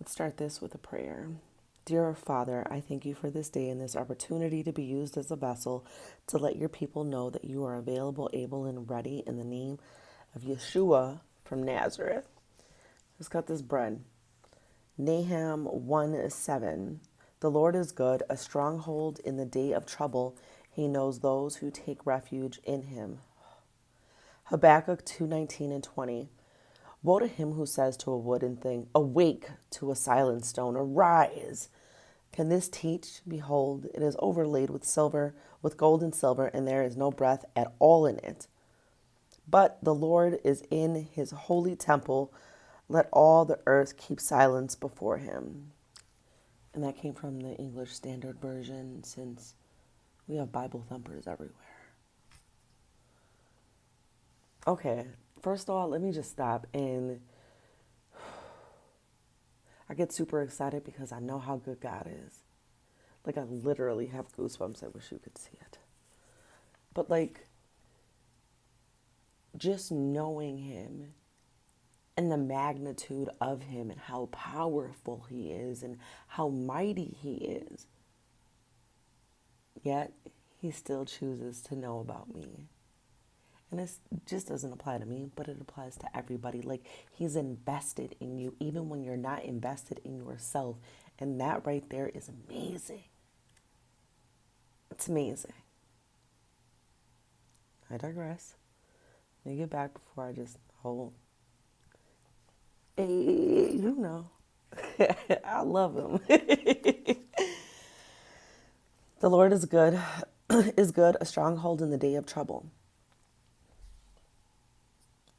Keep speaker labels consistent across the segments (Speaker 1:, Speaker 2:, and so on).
Speaker 1: Let's start this with a prayer. Dear Father, I thank you for this day and this opportunity to be used as a vessel to let your people know that you are available, able, and ready in the name of Yeshua from Nazareth. Let's cut this bread. Nahum 1:7. The Lord is good, a stronghold in the day of trouble. He knows those who take refuge in him. Habakkuk 2:19 and 20. Woe to him who says to a wooden thing, awake, to a silent stone, arise. Can this teach? Behold, it is overlaid with silver, with gold and silver, and there is no breath at all in it. But the Lord is in his holy temple. Let all the earth keep silence before him. And that came from the English Standard Version, since we have Bible thumpers everywhere. Okay, first of all, let me just stop. And I get super excited because I know how good God is. Like, I literally have goosebumps. I wish you could see it. But, like, just knowing him and the magnitude of him and how powerful he is and how mighty he is, yet he still chooses to know about me. And this just doesn't apply to me, but it applies to everybody. Like, he's invested in you even when you're not invested in yourself. And that right there is amazing. It's amazing. I digress. Let me get back before I just hold. Hey, you know, I love him. The Lord is good, is good, a stronghold in the day of trouble.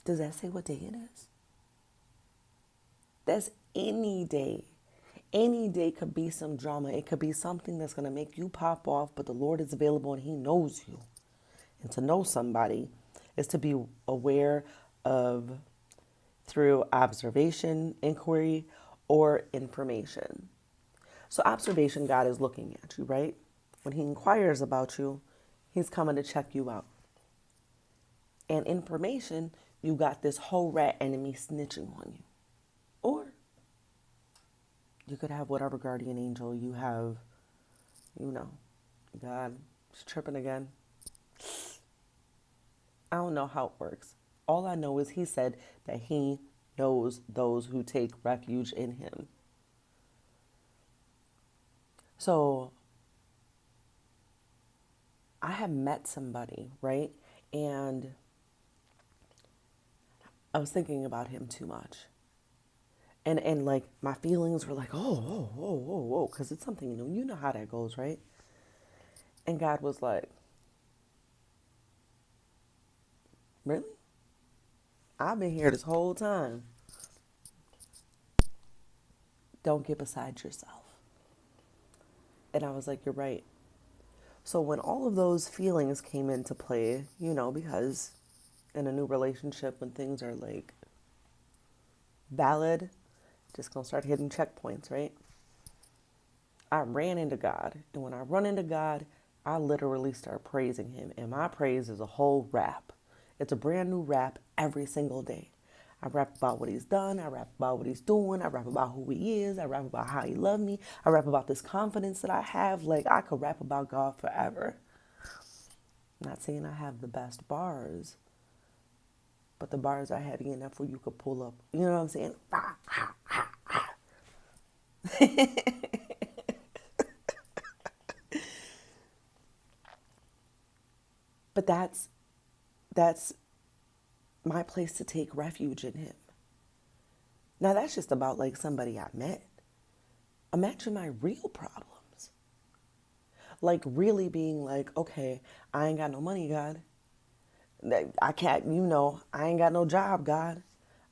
Speaker 1: Does that say what day it is? That's any day. Any day could be some drama. It could be something that's going to make you pop off, but the Lord is available and he knows you. And to know somebody is to be aware of through observation, inquiry, or information. So observation, God is looking at you, right? When he inquires about you, he's coming to check you out. And information, you got this whole rat enemy snitching on you. Or you could have whatever guardian angel you have, you know. God, she's tripping again. I don't know how it works. All I know is he said that he knows those who take refuge in him. So I have met somebody, right? And I was thinking about him too much. And like my feelings were like, oh, because it's something new. You know how that goes, right? And God was like, really? I've been here this whole time. Don't get beside yourself. And I was like, you're right. So when all of those feelings came into play, you know, because in a new relationship, when things are like valid, just gonna start hitting checkpoints, right? I ran into God. And when I run into God, I literally start praising him. And my praise is a whole rap. It's a brand new rap every single day. I rap about what he's done. I rap about what he's doing. I rap about who he is. I rap about how he loved me. I rap about this confidence that I have. Like, I could rap about God forever. I'm not saying I have the best bars, but the bars are heavy enough where you could pull up. You know what I'm saying? But that's my place to take refuge in him. Now that's just about like somebody I met. Imagine my real problems. Like really being like, okay, I ain't got no money, God. I can't, you know, I ain't got no job, God.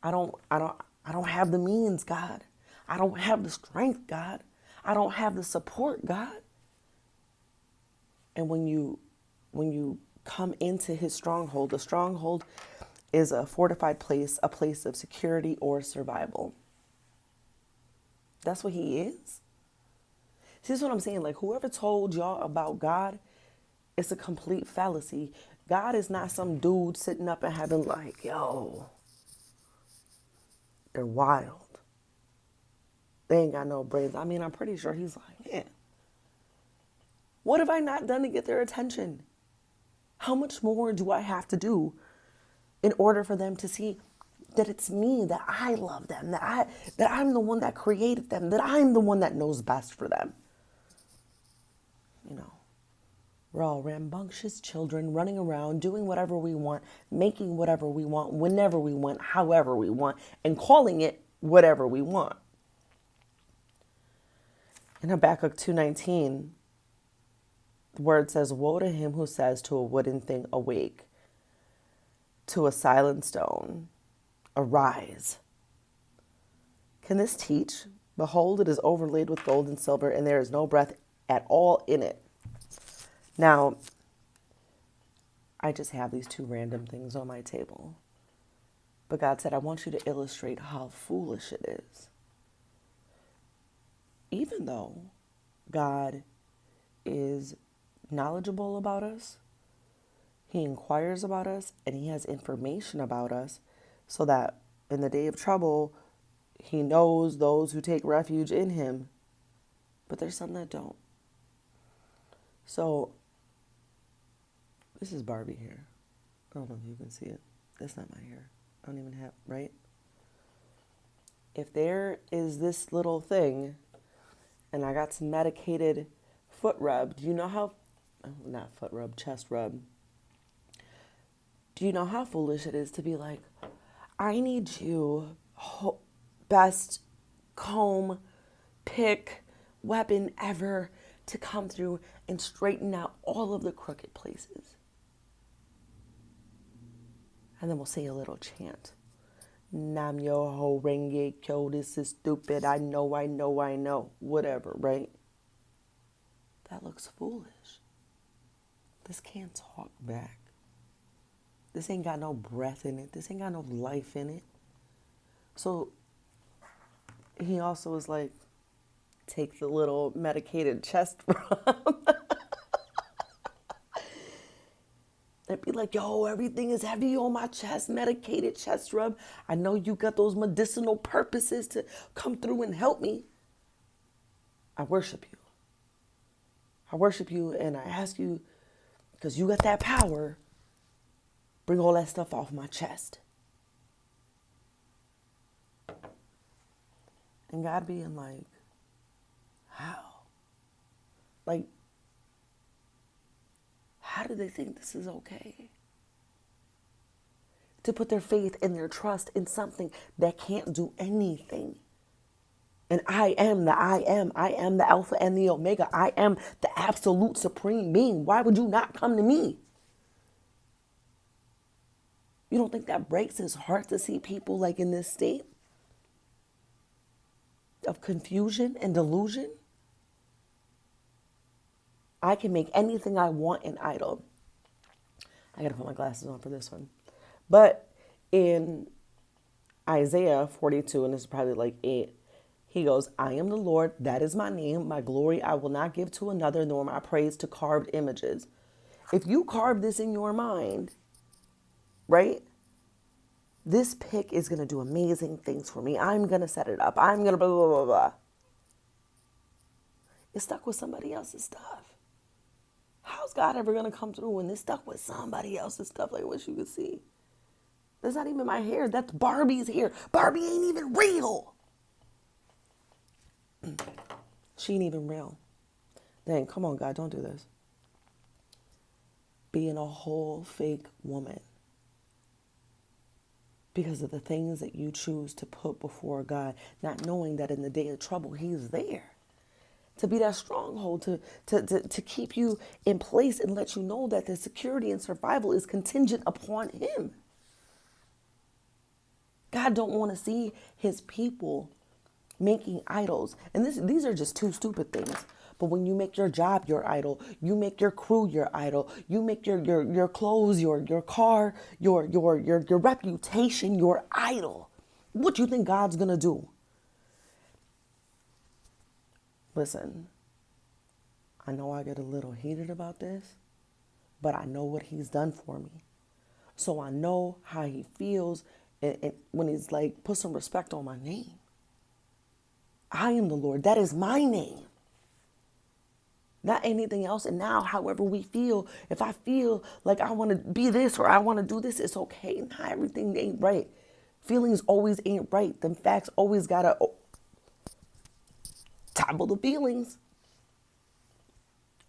Speaker 1: I don't have the means, God. I don't have the strength, God. I don't have the support, God. And when you come into his stronghold, the stronghold is a fortified place, a place of security or survival. That's what he is. See, this is what I'm saying. Like, whoever told y'all about God, it's a complete fallacy. God is not some dude sitting up in heaven like, yo, they're wild. They ain't got no brains. I mean, I'm pretty sure he's like, man, what have I not done to get their attention? How much more do I have to do in order for them to see that it's me, that I love them, that I'm the one that created them, that I'm the one that knows best for them? You know, we're all rambunctious children running around, doing whatever we want, making whatever we want, whenever we want, however we want, and calling it whatever we want. In Habakkuk 2:19, the word says, woe to him who says to a wooden thing, awake, to a silent stone, arise. Can this teach? Behold, it is overlaid with gold and silver, and there is no breath at all in it. Now, I just have these two random things on my table. But God said, I want you to illustrate how foolish it is. Even though God is knowledgeable about us, he inquires about us, and he has information about us so that in the day of trouble, he knows those who take refuge in him. But there's some that don't. So, this is Barbie hair. I don't know if you can see it. That's not my hair. I don't even have, right? If there is this little thing, and I got some medicated foot rub, do you know how, not foot rub, chest rub. Do you know how foolish it is to be like, I need you, best comb, pick, weapon ever to come through and straighten out all of the crooked places. And then we'll say a little chant. Nam yo ho renge kyo, this is stupid. I know. Whatever, right? That looks foolish. This can't talk back. This ain't got no breath in it. This ain't got no life in it. So he also was like, take the little medicated chest rub. And be like, yo, everything is heavy on my chest, medicated chest rub. I know you got those medicinal purposes to come through and help me. I worship you. I worship you, and I ask you, because you got that power, bring all that stuff off my chest. And God being like, how? Like, how do they think this is okay? To put their faith and their trust in something that can't do anything. And I am the I am. I am the Alpha and the Omega. I am the absolute supreme being. Why would you not come to me? You don't think that breaks his heart to see people like in this state of confusion and delusion? I can make anything I want an idol. I gotta put my glasses on for this one. But in Isaiah 42, and this is probably like 8, he goes, I am the Lord, that is my name. My glory I will not give to another, nor my praise to carved images. If you carve this in your mind, right? This pick is going to do amazing things for me. I'm going to set it up. I'm going to blah, blah, blah, blah. It's stuck with somebody else's stuff. How's God ever going to come through when it's stuck with somebody else's stuff? Like what you can see. That's not even my hair. That's Barbie's hair. Barbie ain't even real. She ain't even real. Dang, come on, God, don't do this. Being a whole fake woman. Because of the things that you choose to put before God, not knowing that in the day of trouble, he's there. To be that stronghold, to keep you in place and let you know that the security and survival is contingent upon him. God don't want to see his people making idols. And these are just two stupid things. But when you make your job your idol, you make your crew your idol, you make your clothes, your car, your reputation your idol. What do you think God's gonna do? Listen, I know I get a little heated about this, but I know what he's done for me. So I know how he feels and when he's like, put some respect on my name. I am the Lord. That is my name, not anything else. And now, however we feel, if I feel like I want to be this or I want to do this, it's okay. Not everything ain't right. Feelings always ain't right. Them facts always gotta topple the feelings.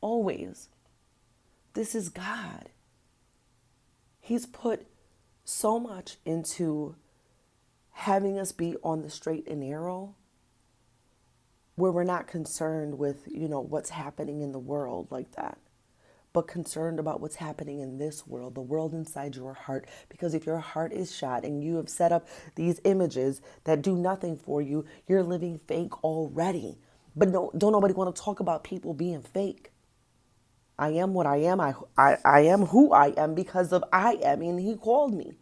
Speaker 1: Always. This is God. He's put so much into having us be on the straight and narrow where we're not concerned with, what's happening in the world like that, but concerned about what's happening in this world, the world inside your heart. Because if your heart is shot and you have set up these images that do nothing for you, you're living fake already. But no, don't nobody want to talk about people being fake. I am what I am. I am who I am because of I am, and he called me.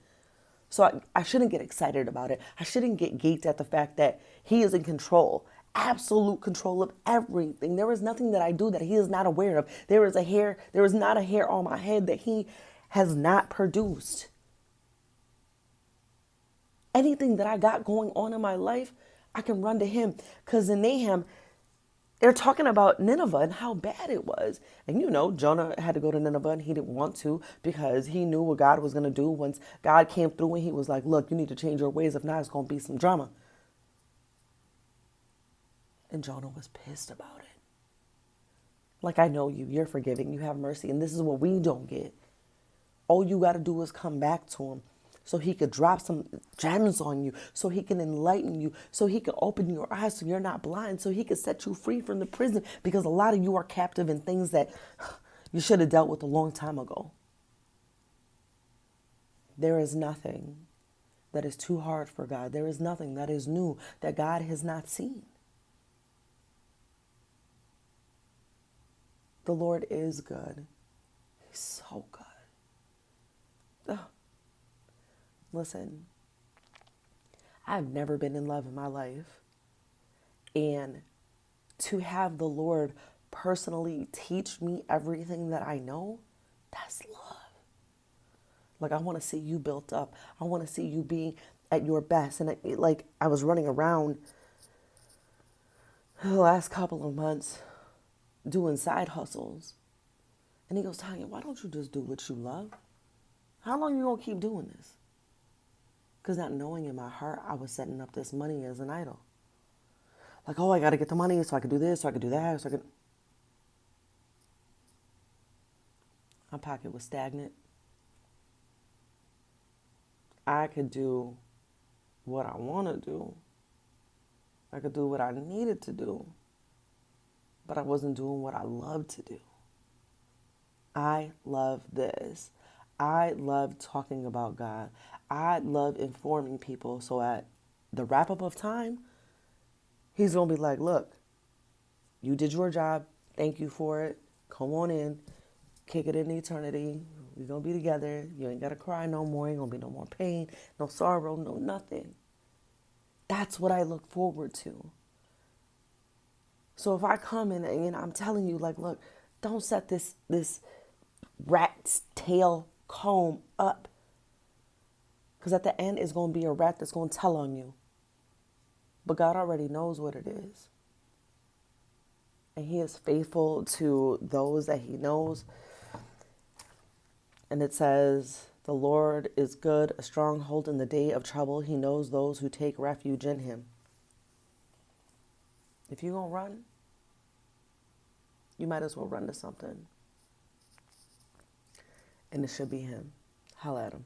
Speaker 1: So I shouldn't get excited about it. I shouldn't get geeked at the fact that he is in control, absolute control of everything. There is nothing that I do that he is not aware of. There is not a hair on my head that he has not produced. Anything that I got going on in my life, I can run to him. Because in Nahum, they're talking about Nineveh and how bad it was. And Jonah had to go to Nineveh and he didn't want to because he knew what God was going to do once God came through and he was like, look, you need to change your ways. If not, it's going to be some drama. And Jonah was pissed about it. Like, I know you. You're forgiving. You have mercy. And this is what we don't get. All you got to do is come back to him so he could drop some gems on you, so he can enlighten you, so he can open your eyes so you're not blind, so he can set you free from the prison, because a lot of you are captive in things that you should have dealt with a long time ago. There is nothing that is too hard for God. There is nothing that is new that God has not seen. The Lord is good. He's so good. Ugh. Listen, I've never been in love in my life. And to have the Lord personally teach me everything that I know, that's love. Like, I want to see you built up. I want to see you being at your best. And I was running around the last couple of months doing side hustles. And he goes, Tanya, why don't you just do what you love? How long you going to keep doing this? Because not knowing in my heart, I was setting up this money as an idol. Like, oh, I got to get the money so I can do this, so I can do that, so I can... My pocket was stagnant. I could do what I want to do. I could do what I needed to do. But I wasn't doing what I love to do. I love this. I love talking about God. I love informing people. So at the wrap up of time, he's going to be like, look, you did your job. Thank you for it. Come on in. Kick it in eternity. We're going to be together. You ain't got to cry no more. Ain't going to be no more pain, no sorrow, no nothing. That's what I look forward to. So if I come in and I'm telling you, like, look, don't set this rat's tail comb up. Because at the end, it's going to be a rat that's going to tell on you. But God already knows what it is. And he is faithful to those that he knows. And it says, the Lord is good, a stronghold in the day of trouble. He knows those who take refuge in him. If you're going to run, you might as well run to something. And it should be him. Holla at him.